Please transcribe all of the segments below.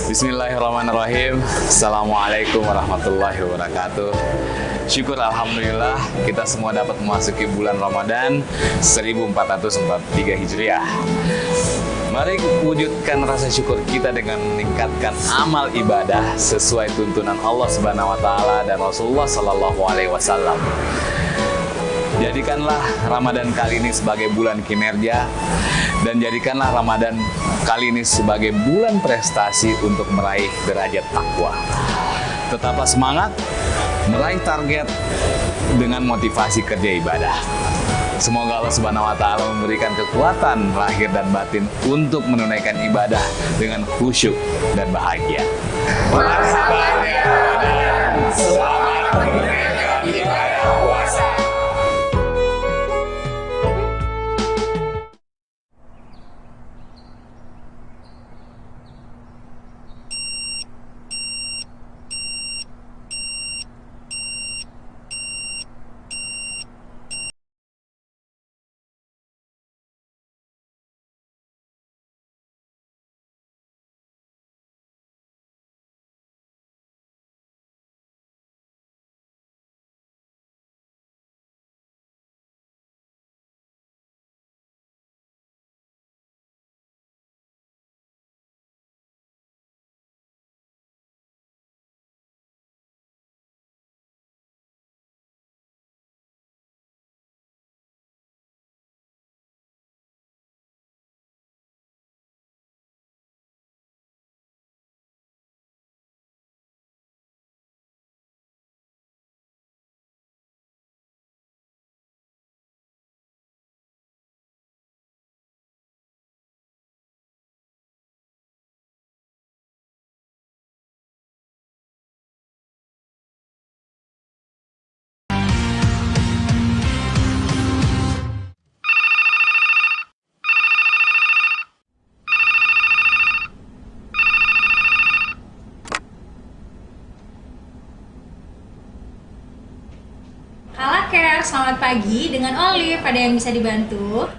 Bismillahirrahmanirrahim. Assalamualaikum warahmatullahi wabarakatuh. Syukur alhamdulillah kita semua dapat memasuki bulan Ramadan 1443 Hijriah. Mari wujudkan rasa syukur kita dengan meningkatkan amal ibadah sesuai tuntunan Allah Subhanahu wa taala dan Rasulullah sallallahu alaihi wasallam. Jadikanlah Ramadan kali ini sebagai bulan kinerja dan jadikanlah Ramadan kali ini sebagai bulan prestasi untuk meraih derajat takwa. Tetaplah semangat meraih target dengan motivasi kerja ibadah. Semoga Allah Subhanahu wa taala memberikan kekuatan lahir dan batin untuk menunaikan ibadah dengan khusyuk dan bahagia. Marhaban ya Ramadan. Selamat menunaikan ibadah puasa. Halo Care, selamat pagi. Dengan Olive, ada yang bisa dibantu?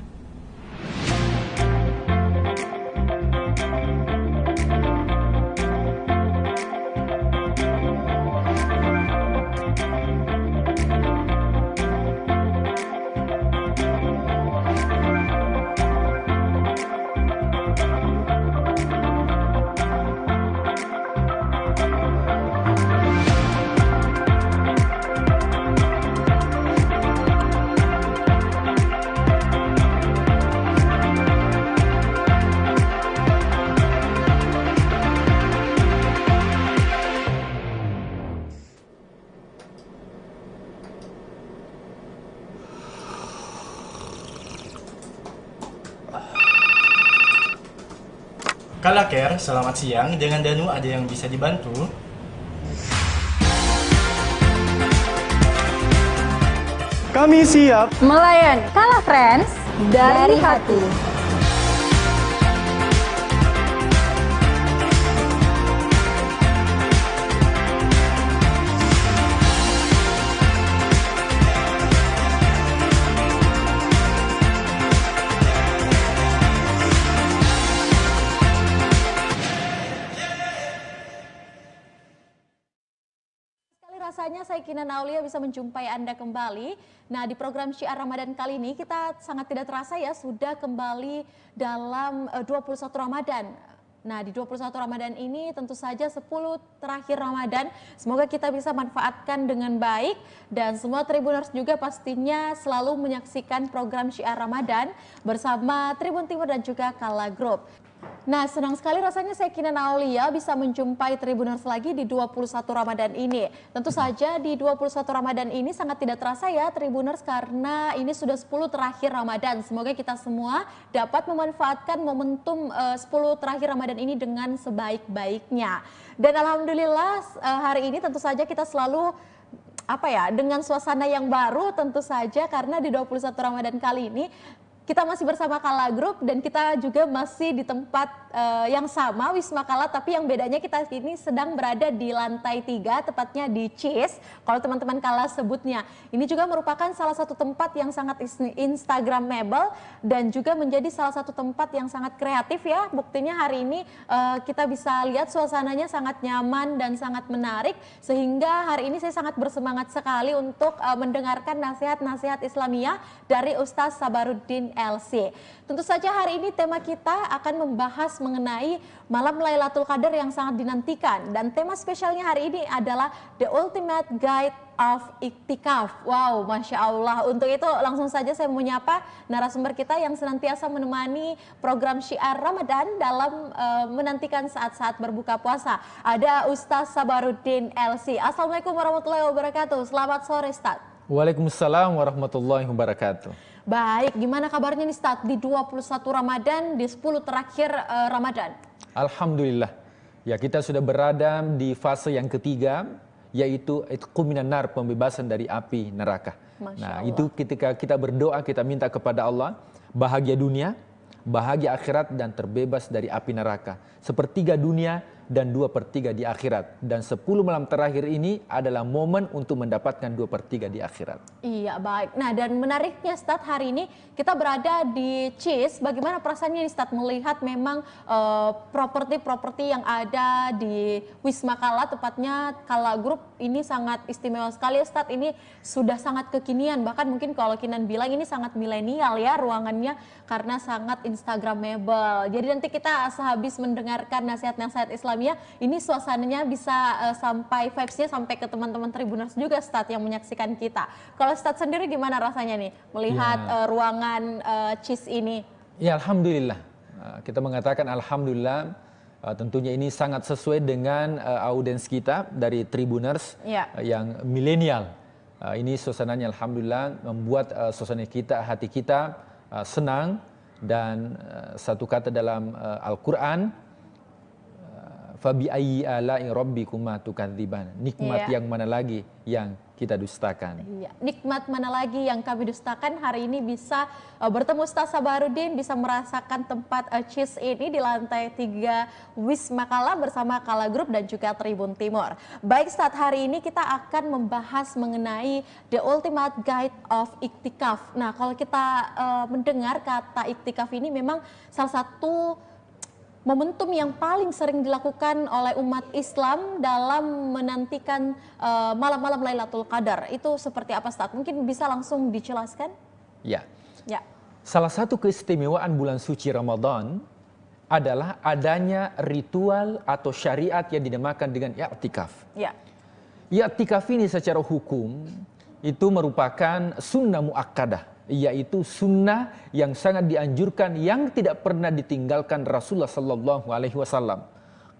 Kala Care, selamat siang. Dengan Danu ada yang bisa dibantu? Kami siap melayani Kala Friends dari hati. Rasanya saya Kinan Aulia bisa menjumpai Anda kembali. Nah, di program Syiar Ramadan kali ini kita sangat tidak terasa ya sudah kembali dalam 21 Ramadan. Nah, di 21 Ramadan ini tentu saja 10 terakhir Ramadan. Semoga kita bisa manfaatkan dengan baik dan semua Tribuners juga pastinya selalu menyaksikan program Syiar Ramadan bersama Tribun Timur dan juga Kala Group. Nah, senang sekali rasanya saya Kinan Aulia bisa menjumpai Tribuners lagi di 21 Ramadan ini. Tentu saja di 21 Ramadan ini sangat tidak terasa ya Tribuners karena ini sudah 10 terakhir Ramadan. Semoga kita semua dapat memanfaatkan momentum 10 terakhir Ramadan ini dengan sebaik-baiknya. Dan alhamdulillah hari ini tentu saja kita selalu dengan suasana yang baru tentu saja karena di 21 Ramadan kali ini kita masih bersama Kala Group dan kita juga masih di tempat yang sama, Wisma Kala, tapi yang bedanya kita ini sedang berada di lantai 3, tepatnya di Cheese, kalau teman-teman Kala sebutnya. Ini juga merupakan salah satu tempat yang sangat instagramable dan juga menjadi salah satu tempat yang sangat kreatif ya. Buktinya hari ini kita bisa lihat suasananya sangat nyaman dan sangat menarik, sehingga hari ini saya sangat bersemangat sekali untuk mendengarkan nasihat-nasihat Islamiyah dari Ustaz Sabaruddin LC. Tentu saja hari ini tema kita akan membahas mengenai malam Lailatul Qadar yang sangat dinantikan, dan tema spesialnya hari ini adalah The Ultimate Guide of Iktikaf. Wow, Masya Allah. Untuk itu langsung saja saya menyapa narasumber kita yang senantiasa menemani program Syiar Ramadan dalam menantikan saat-saat berbuka puasa. Ada Ustaz Sabaruddin LC. Assalamualaikum warahmatullahi wabarakatuh. Selamat sore, Ustaz. Waalaikumsalam warahmatullahi wabarakatuh. Baik, gimana kabarnya nih Ustaz di 21 Ramadan, di 10 terakhir Ramadan? Alhamdulillah. Ya, kita sudah berada di fase yang ketiga, yaitu itqu minan nar, pembebasan dari api neraka. Nah, itu ketika kita berdoa, kita minta kepada Allah bahagia dunia, bahagia akhirat, dan terbebas dari api neraka. Sepertiga dunia dan 2/3 di akhirat. Dan 10 malam terakhir ini adalah momen untuk mendapatkan 2/3 di akhirat. Iya, baik. Nah, dan menariknya Ustaz, hari ini kita berada di Cheese. Bagaimana perasaannya nih Ustaz melihat memang properti-properti yang ada di Wisma Kala, tepatnya Kala Group ini sangat istimewa sekali Ustaz. Ini sudah sangat kekinian, bahkan mungkin kalau Kinan bilang ini sangat milenial ya ruangannya, karena sangat instagramable. Jadi nanti kita sehabis mendengarkan nasihat-nasihat Islam, ini suasananya bisa sampai vibes-nya sampai ke teman-teman Tribuners juga Ustaz yang menyaksikan kita. Kalau Ustaz sendiri gimana rasanya nih melihat ruangan Cheese ini? Ya, Alhamdulillah. Kita mengatakan Alhamdulillah, tentunya ini sangat sesuai dengan audiens kita dari Tribuners yang milenial. Ini suasananya Alhamdulillah membuat suasana kita, hati kita senang, dan satu kata dalam Al-Quran, fabi ayyi ala'i rabbikuma tukadziban. Nikmat yang mana lagi yang kita dustakan? Iya, nikmat mana lagi yang kami dustakan? Hari ini bisa bertemu Ustaz Sabaruddin, bisa merasakan tempat Cheese ini di lantai 3 Wisma Kala bersama Kala Group dan juga Tribun Timur. Baik Ustaz, hari ini kita akan membahas mengenai The Ultimate Guide of Iktikaf. Nah, kalau kita mendengar kata iktikaf ini memang salah satu momentum yang paling sering dilakukan oleh umat Islam dalam menantikan malam-malam Lailatul Qadar. Itu seperti apa Ustaz? Mungkin bisa langsung dijelaskan? Ya. Ya. Salah satu keistimewaan bulan suci Ramadan adalah adanya ritual atau syariat yang dinamakan dengan i'tikaf. Ya. I'tikaf ini secara hukum itu merupakan sunnah muakkadah, yaitu sunnah yang sangat dianjurkan yang tidak pernah ditinggalkan Rasulullah Sallallahu Alaihi Wasallam.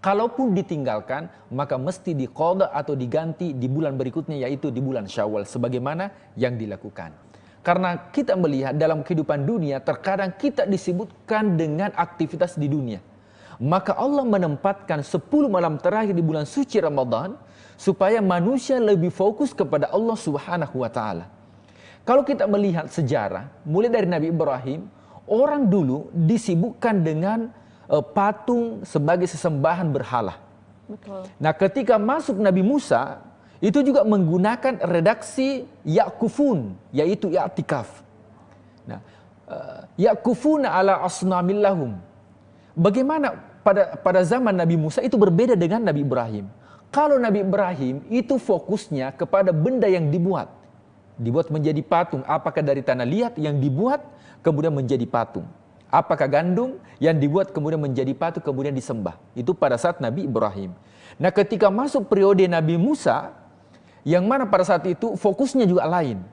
Kalaupun ditinggalkan, maka mesti diqadha atau diganti di bulan berikutnya, yaitu di bulan Syawal, sebagaimana yang dilakukan. Karena kita melihat dalam kehidupan dunia, terkadang kita disebutkan dengan aktivitas di dunia. Maka Allah menempatkan 10 malam terakhir di bulan suci Ramadan supaya manusia lebih fokus kepada Allah Subhanahu wa Ta'ala. Kalau kita melihat sejarah, mulai dari Nabi Ibrahim, orang dulu disibukkan dengan patung sebagai sesembahan berhala. Betul. Nah, ketika masuk Nabi Musa, itu juga menggunakan redaksi ya'kufun, yaitu i'tikaf. Nah, ya'kufuna ala asnamillahum. Bagaimana pada zaman Nabi Musa itu berbeda dengan Nabi Ibrahim. Kalau Nabi Ibrahim itu fokusnya kepada benda yang dibuat menjadi patung, apakah dari tanah liat yang dibuat kemudian menjadi patung, apakah gandum yang dibuat kemudian menjadi patung kemudian disembah. Itu pada saat Nabi Ibrahim. Nah, ketika masuk periode Nabi Musa, yang mana pada saat itu fokusnya juga lain.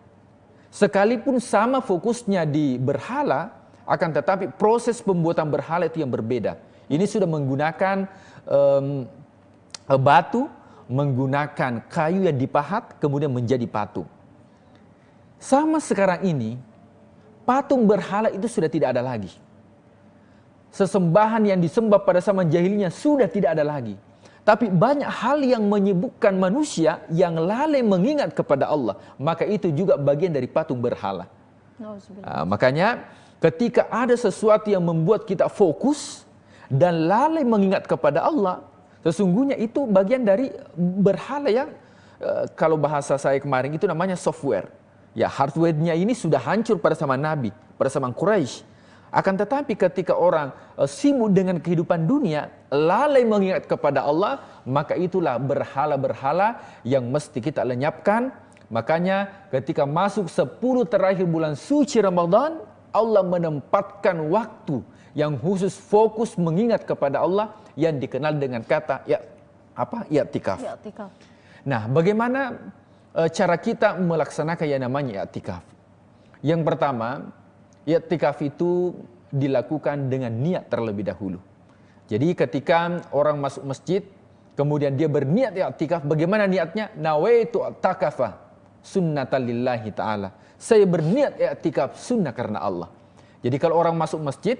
Sekalipun sama fokusnya di berhala, akan tetapi proses pembuatan berhala itu yang berbeda. Ini sudah menggunakan batu, menggunakan kayu yang dipahat kemudian menjadi patung. Sama sekarang ini, patung berhala itu sudah tidak ada lagi. Sesembahan yang disembah pada zaman jahiliyah sudah tidak ada lagi. Tapi banyak hal yang menyibukkan manusia yang lalai mengingat kepada Allah. Maka itu juga bagian dari patung berhala. Makanya ketika ada sesuatu yang membuat kita fokus dan lalai mengingat kepada Allah, sesungguhnya itu bagian dari berhala yang kalau bahasa saya kemarin itu namanya software. Ya, hardware-nya ini sudah hancur pada zaman Nabi, pada zaman Quraisy. Akan tetapi ketika orang sibuk dengan kehidupan dunia, lalai mengingat kepada Allah, maka itulah berhala-berhala yang mesti kita lenyapkan. Makanya ketika masuk 10 terakhir bulan suci Ramadan, Allah menempatkan waktu yang khusus fokus mengingat kepada Allah yang dikenal dengan kata i'tikaf. I'tikaf. Nah, bagaimana cara kita melaksanakan yang namanya i'tikaf? Yang pertama, i'tikaf itu dilakukan dengan niat terlebih dahulu. Jadi ketika orang masuk masjid, kemudian dia berniat i'tikaf, bagaimana niatnya? Nawaitu i'tikafa sunnatan lillahi ta'ala. Saya berniat i'tikaf sunnah karena Allah. Jadi kalau orang masuk masjid,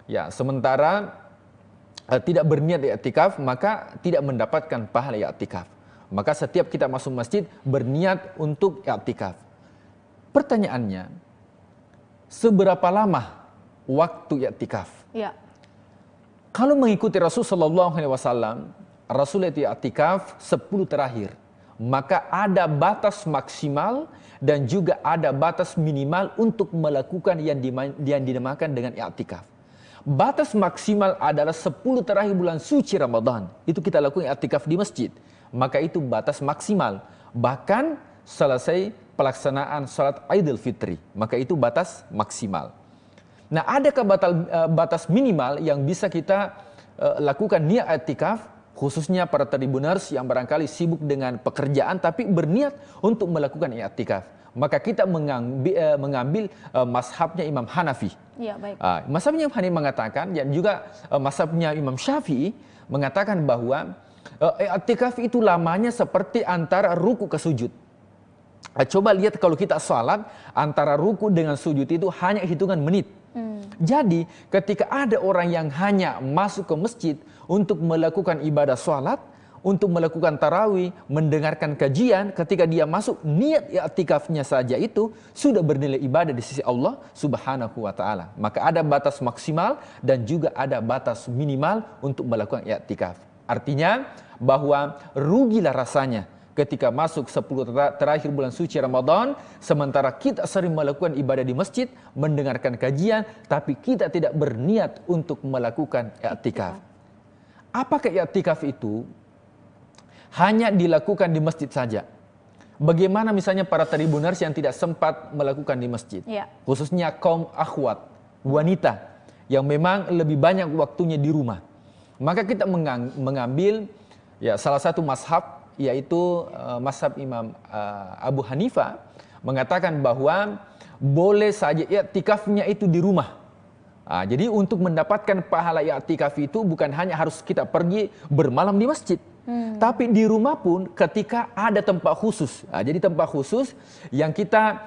ya sementara tidak berniat i'tikaf, maka tidak mendapatkan pahala i'tikaf. Maka setiap kita masuk masjid berniat untuk i'tikaf. Pertanyaannya, seberapa lama waktu i'tikaf? Ya. Kalau mengikuti Rasul sallallahu alaihi wasallam, Rasul itu i'tikaf 10 terakhir. Maka ada batas maksimal dan juga ada batas minimal untuk melakukan yang dinamakan dengan i'tikaf. Batas maksimal adalah 10 terakhir bulan suci Ramadan. Itu kita lakukan i'tikaf di masjid. Maka itu batas maksimal. Bahkan selesai pelaksanaan salat Idul Fitri, maka itu batas maksimal. Nah, adakah batas minimal yang bisa kita lakukan niat i'tikaf, khususnya para tribuners yang barangkali sibuk dengan pekerjaan tapi berniat untuk melakukan i'tikaf? Maka kita mengambil mazhabnya Imam Hanafi. Ya, baik. Mazhabnya Imam Hanafi mengatakan, dan juga mazhabnya Imam Syafi'i mengatakan bahwa i'tikaf itu lamanya seperti antara ruku ke sujud. Coba lihat kalau kita salat, antara ruku dengan sujud itu hanya hitungan menit. Jadi ketika ada orang yang hanya masuk ke masjid untuk melakukan ibadah salat, untuk melakukan tarawih, mendengarkan kajian, ketika dia masuk, niat i'tikafnya saja itu sudah bernilai ibadah di sisi Allah Subhanahu wa taala. Maka ada batas maksimal dan juga ada batas minimal untuk melakukan i'tikaf. Artinya bahwa rugilah rasanya ketika masuk 10 terakhir bulan suci Ramadan, sementara kita sering melakukan ibadah di masjid, mendengarkan kajian, tapi kita tidak berniat untuk melakukan i'tikaf. Apakah i'tikaf itu hanya dilakukan di masjid saja? Bagaimana misalnya para tribuners yang tidak sempat melakukan di masjid? Ya. Khususnya kaum akhwat, wanita, yang memang lebih banyak waktunya di rumah. Maka kita mengambil ya salah satu mazhab, yaitu mazhab Imam Abu Hanifah, mengatakan bahwa boleh saja i'tikafnya itu di rumah. Jadi untuk mendapatkan pahala i'tikaf itu bukan hanya harus kita pergi bermalam di masjid, tapi di rumah pun ketika ada tempat khusus. Jadi tempat khusus yang kita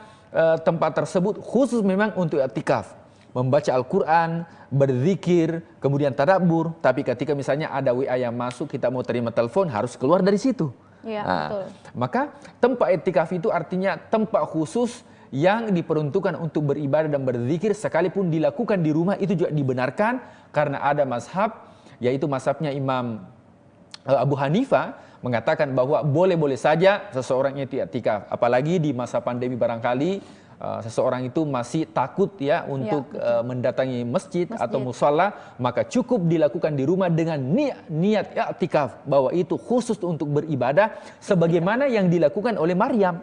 tempat tersebut khusus memang untuk i'tikaf. Membaca Al-Quran, berzikir, kemudian tadabbur. Tapi ketika misalnya ada WA yang masuk, kita mau terima telepon, harus keluar dari situ. Ya, betul. Maka tempat i'tikaf itu artinya tempat khusus yang diperuntukkan untuk beribadah dan berzikir, sekalipun dilakukan di rumah itu juga dibenarkan, karena ada mazhab, yaitu mazhabnya Imam Abu Hanifah, mengatakan bahwa boleh-boleh saja seseorang itu i'tikaf. Apalagi di masa pandemi barangkali seseorang itu masih takut ya untuk mendatangi masjid atau musala, maka cukup dilakukan di rumah dengan niat i'tikaf, bahwa itu khusus untuk beribadah, sebagaimana yang dilakukan oleh Maryam.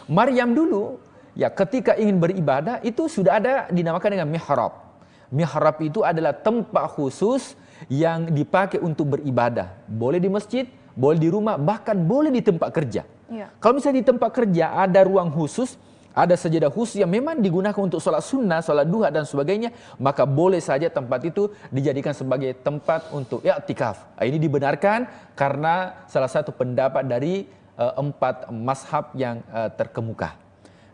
Maryam dulu ya ketika ingin beribadah itu sudah ada dinamakan dengan mihrab. Mihrab itu adalah tempat khusus yang dipakai untuk beribadah. Boleh di masjid, boleh di rumah, bahkan boleh di tempat kerja. Kalau misalnya di tempat kerja ada ruang khusus, ada sajadah khusus yang memang digunakan untuk sholat sunnah, sholat duha dan sebagainya, maka boleh saja tempat itu dijadikan sebagai tempat untuk i'tikaf. Ini dibenarkan karena salah satu pendapat dari 4 mazhab yang terkemuka.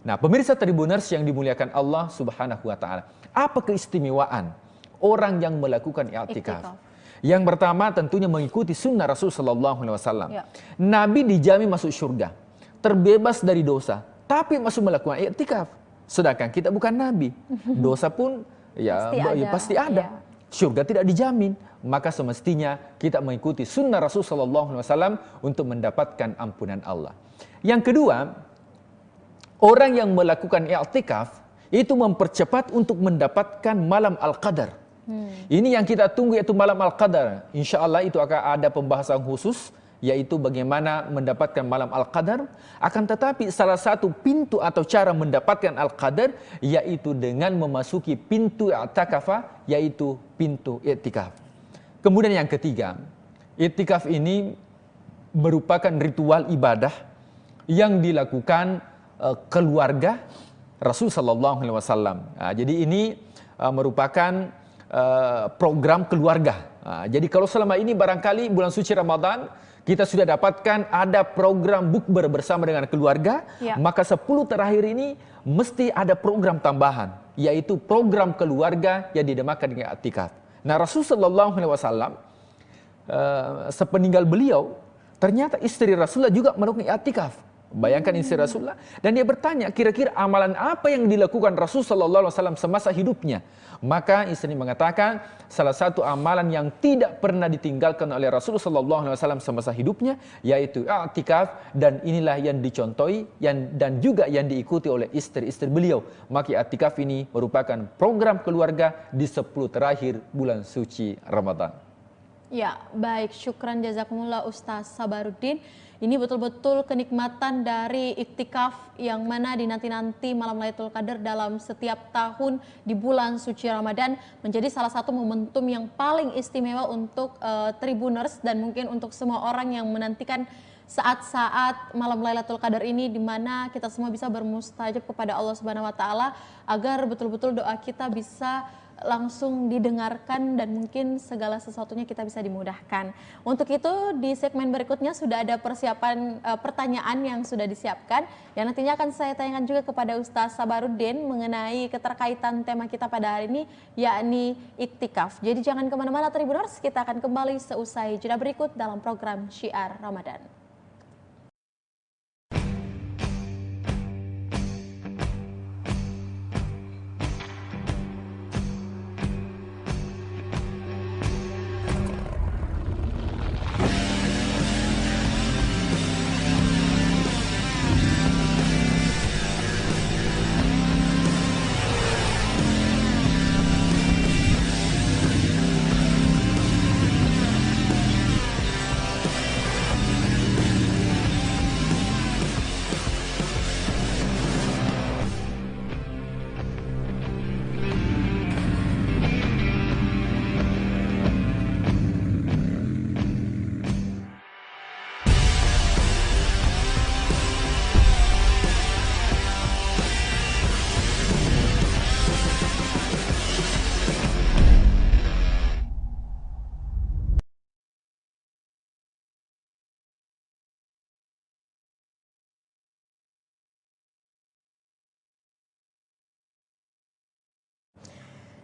Nah, pemirsa tribuners yang dimuliakan Allah Subhanahu wa taala, apa keistimewaan orang yang melakukan i'tikaf? Yang pertama tentunya mengikuti sunnah Rasul sallallahu alaihi wasallam. Nabi dijamin masuk surga, terbebas dari dosa, tapi masuk melakukan i'tikaf. Sedangkan kita bukan nabi. Dosa pun pasti ada. surga tidak dijamin. Maka semestinya kita mengikuti sunnah Rasulullah SAW untuk mendapatkan ampunan Allah. Yang kedua, orang yang melakukan i'tikaf itu mempercepat untuk mendapatkan malam Al-Qadar. Ini yang kita tunggu, yaitu malam Al-Qadar. Insya Allah itu akan ada pembahasan khusus, yaitu bagaimana mendapatkan malam Al-Qadar. Akan tetapi salah satu pintu atau cara mendapatkan Al-Qadar yaitu dengan memasuki pintu i'tikaf, yaitu pintu i'tikaf. Kemudian yang ketiga, i'tikaf ini merupakan ritual ibadah yang dilakukan keluarga Rasul sallallahu alaihi wasallam. Jadi ini merupakan program keluarga. Jadi kalau selama ini barangkali bulan suci Ramadan kita sudah dapatkan ada program bukber bersama dengan keluarga, maka 10 terakhir ini mesti ada program tambahan, yaitu program keluarga yang dinamakan dengan i'tikaf. Nah, Rasul sallallahu alaihi wasallam sepeninggal beliau, ternyata istri Rasulullah juga melakukan i'tikaf. Bayangkan istri Rasulullah, dan dia bertanya, kira-kira amalan apa yang dilakukan Rasul sallallahu alaihi wasallam semasa hidupnya? Maka istri mengatakan, salah satu amalan yang tidak pernah ditinggalkan oleh Rasul sallallahu alaihi wasallam semasa hidupnya yaitu i'tikaf, dan inilah yang dicontohi dan juga yang diikuti oleh istri-istri beliau. Maka i'tikaf ini merupakan program keluarga di 10 terakhir bulan suci Ramadan. Ya, baik. Syukran jazakumullah Ustaz Sabaruddin. Ini betul-betul kenikmatan dari iktikaf yang mana dinanti-nanti malam Lailatul Qadar dalam setiap tahun di bulan suci Ramadan menjadi salah satu momentum yang paling istimewa untuk Tribuners dan mungkin untuk semua orang yang menantikan saat-saat malam Lailatul Qadar ini, di mana kita semua bisa bermustajab kepada Allah Subhanahu wa taala agar betul-betul doa kita bisa langsung didengarkan dan mungkin segala sesuatunya kita bisa dimudahkan. Untuk itu di segmen berikutnya sudah ada persiapan pertanyaan yang sudah disiapkan yang nantinya akan saya tanyakan juga kepada Ustaz Sabaruddin mengenai keterkaitan tema kita pada hari ini, yakni iktikaf. Jadi jangan kemana-mana Tribuners, kita akan kembali seusai jeda berikut dalam program Syiar Ramadan.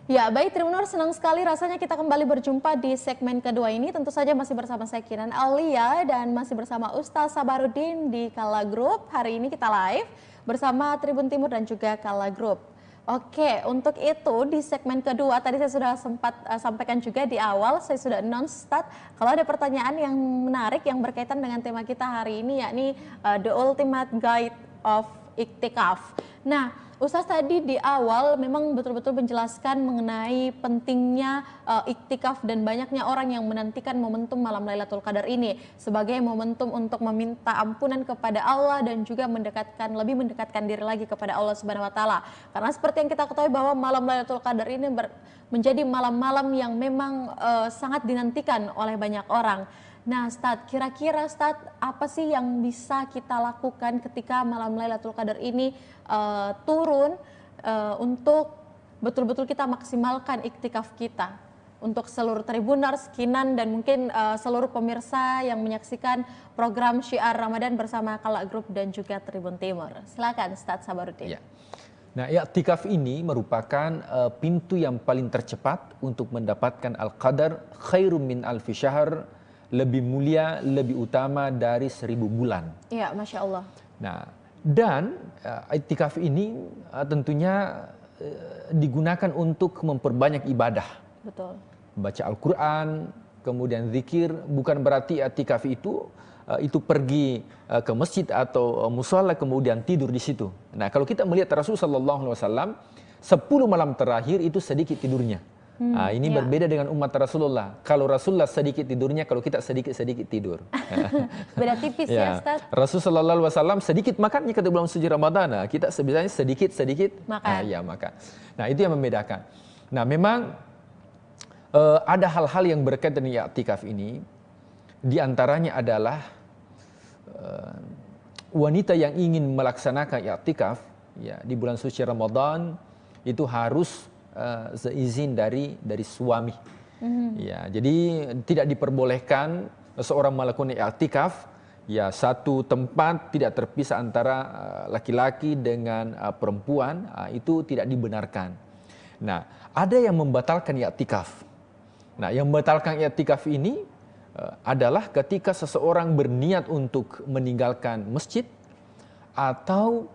Ya, baik Tribuners, senang sekali rasanya kita kembali berjumpa di segmen kedua ini. Tentu saja masih bersama saya Kinan Aulia dan masih bersama Ustaz Sabaruddin di Kala Group. Hari ini kita live bersama Tribun Timur dan juga Kala Group. Oke, untuk itu di segmen kedua tadi saya sudah sempat sampaikan juga di awal, saya sudah announce Ustaz, kalau ada pertanyaan yang menarik yang berkaitan dengan tema kita hari ini, yakni The Ultimate Guide of Iktikaf. Nah, Ustaz tadi di awal memang betul-betul menjelaskan mengenai pentingnya iktikaf dan banyaknya orang yang menantikan momentum malam Lailatul Qadar ini sebagai momentum untuk meminta ampunan kepada Allah dan juga lebih mendekatkan diri lagi kepada Allah Subhanahu wa taala. Karena seperti yang kita ketahui bahwa malam Lailatul Qadar ini menjadi malam-malam yang memang sangat dinantikan oleh banyak orang. Nah, Ustaz, kira-kira Ustaz, apa sih yang bisa kita lakukan ketika malam Lailatul Qadar ini turun untuk betul-betul kita maksimalkan iktikaf kita untuk seluruh Tribuners, Kinan, dan mungkin seluruh pemirsa yang menyaksikan program Syiar Ramadan bersama Kala Group dan juga Tribun Timur. Silakan Ustaz Sabaruddin. Ya. Nah, iktikaf ini merupakan pintu yang paling tercepat untuk mendapatkan Al-Qadar khairum min alfi syahr, lebih mulia, lebih utama dari 1000 bulan. Iya, Masya Allah. Nah, dan iktikaf ini tentunya digunakan untuk memperbanyak ibadah. Betul. baca Al-Quran, kemudian zikir. Bukan berarti i'tikaf itu pergi ke masjid atau mushola kemudian tidur di situ. Nah, kalau kita melihat Rasulullah sallallahu alaihi wasallam 10 malam terakhir itu sedikit tidurnya. Ini berbeda dengan umat Rasulullah. Kalau Rasulullah sedikit tidurnya, kalau kita sedikit tidur. Beda tipis ya, Ustaz. Rasulullah sallallahu alaihi wasallam sedikit makannya ketika bulan suci Ramadan. Nah, kita sebenarnya sedikit makan. Makan. Nah, itu yang membedakan. Nah, memang ada hal-hal yang berkaitan dengan i'tikaf ini. Di antaranya adalah wanita yang ingin melaksanakan i'tikaf ya di bulan suci Ramadan itu harus seizin dari suami. Ya, jadi tidak diperbolehkan seorang melakukan i'tikaf ya satu tempat tidak terpisah antara laki-laki dengan perempuan, itu tidak dibenarkan. Nah, ada yang membatalkan i'tikaf. Nah, yang membatalkan i'tikaf ini adalah ketika seseorang berniat untuk meninggalkan masjid atau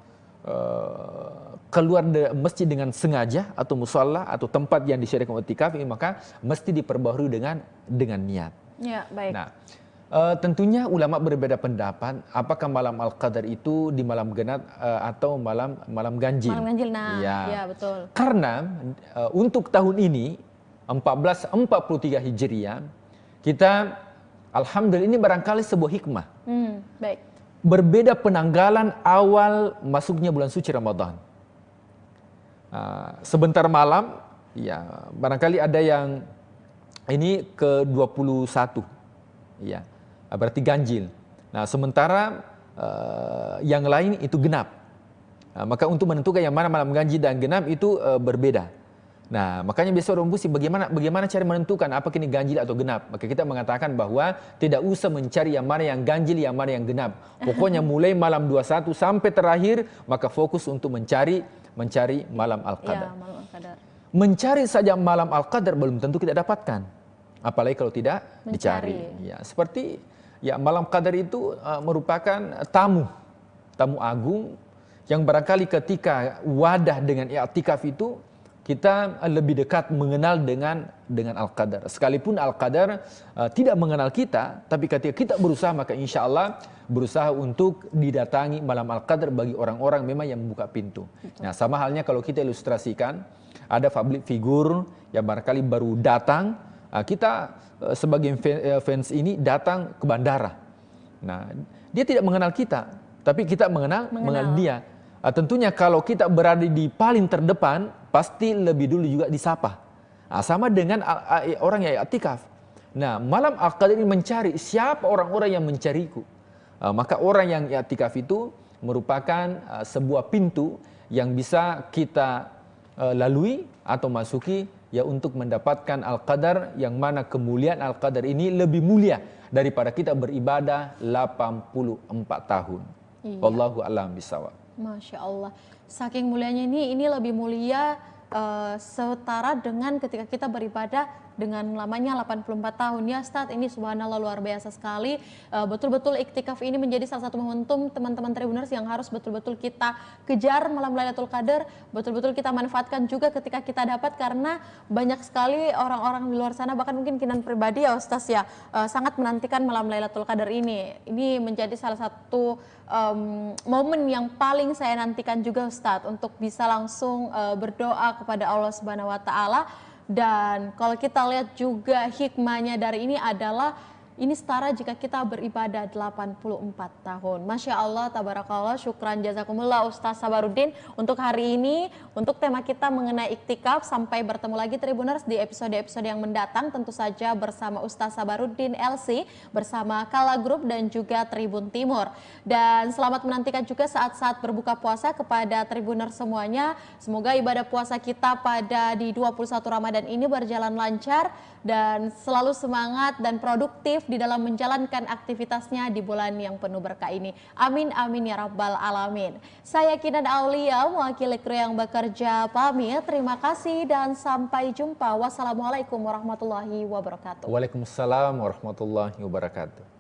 keluar dari masjid dengan sengaja atau musalla atau tempat yang disyariatkan i'tikaf, maka mesti diperbaharui dengan niat. Ya, baik. Nah, tentunya ulama berbeda pendapat apakah malam Al-Qadar itu di malam genap atau malam ganjil. Malam ganjil, nah, ya, betul. Karena untuk tahun ini 1443 Hijriah kita alhamdulillah ini barangkali sebuah hikmah. Baik. Berbeda penanggalan awal masuknya bulan suci Ramadan. Sebentar malam, ya barangkali ada yang ini ke-21, ya berarti ganjil. Nah, sementara yang lain itu genap. Maka untuk menentukan yang mana malam ganjil dan genap itu berbeda. Nah, makanya biasa orang pusing bagaimana cara menentukan apakah ini ganjil atau genap. Maka kita mengatakan bahwa tidak usah mencari yang mana yang ganjil, yang mana yang genap. Pokoknya mulai malam 21 sampai terakhir, maka fokus untuk mencari malam Al-Qadar. Ya, malam Al-Qadar. Mencari saja malam Al-Qadar belum tentu kita dapatkan. Apalagi kalau tidak dicari. Ya, seperti ya malam Qadar itu merupakan tamu agung yang barangkali ketika wadah dengan i'tikaf itu kita lebih dekat mengenal dengan Al-Qadar. Sekalipun Al-Qadar tidak mengenal kita, tapi ketika kita berusaha, maka insya Allah berusaha untuk didatangi malam Al-Qadar bagi orang-orang memang yang membuka pintu. Betul. Nah, sama halnya kalau kita ilustrasikan, ada public figure yang barangkali baru datang, kita sebagai fans ini datang ke bandara. Nah, dia tidak mengenal kita, tapi kita mengenal dia. Tentunya kalau kita berada di paling terdepan, pasti lebih dulu juga disapa. Sama dengan orang yang i'tikaf. Nah, malam Al-Qadar ini mencari siapa orang-orang yang mencariku. Maka orang yang i'tikaf itu merupakan sebuah pintu yang bisa kita lalui atau masuki ya untuk mendapatkan Al-Qadar, yang mana kemuliaan Al-Qadar ini lebih mulia daripada kita beribadah 84 tahun. Iya. Wallahu a'lam bishawab. Masya Allah, saking mulianya ini lebih mulia setara dengan ketika kita beribadah dengan lamanya 84 tahun ya Ustaz. Ini subhanallah luar biasa sekali. Betul-betul iktikaf ini menjadi salah satu momentum teman-teman Tribuners yang harus betul-betul kita kejar malam Lailatul Qadar, betul-betul kita manfaatkan juga ketika kita dapat, karena banyak sekali orang-orang di luar sana, bahkan mungkin Kinan pribadi ya Ustaz ya, sangat menantikan malam Lailatul Qadar ini. Ini menjadi salah satu momen yang paling saya nantikan juga Ustaz, untuk bisa langsung berdoa kepada Allah Subhanahu wa taala. Dan kalau kita lihat juga hikmahnya dari ini adalah ini setara jika kita beribadah 84 tahun. Masya Allah, tabarakallah, syukran jazakumullah Ustaz Sabaruddin untuk hari ini, untuk tema kita mengenai iktikaf. Sampai bertemu lagi Tribuners di episode-episode yang mendatang, tentu saja bersama Ustaz Sabaruddin LC, bersama Kala Group dan juga Tribun Timur. Dan selamat menantikan juga saat-saat berbuka puasa kepada Tribuners semuanya. Semoga ibadah puasa kita pada di 21 Ramadan ini berjalan lancar dan selalu semangat dan produktif di dalam menjalankan aktivitasnya di bulan yang penuh berkah ini. Amin amin ya rabbal alamin. Saya Kinan Aulia, mewakili kru yang bekerja pamit. Terima kasih dan sampai jumpa. Wassalamualaikum warahmatullahi wabarakatuh. Waalaikumsalam warahmatullahi wabarakatuh.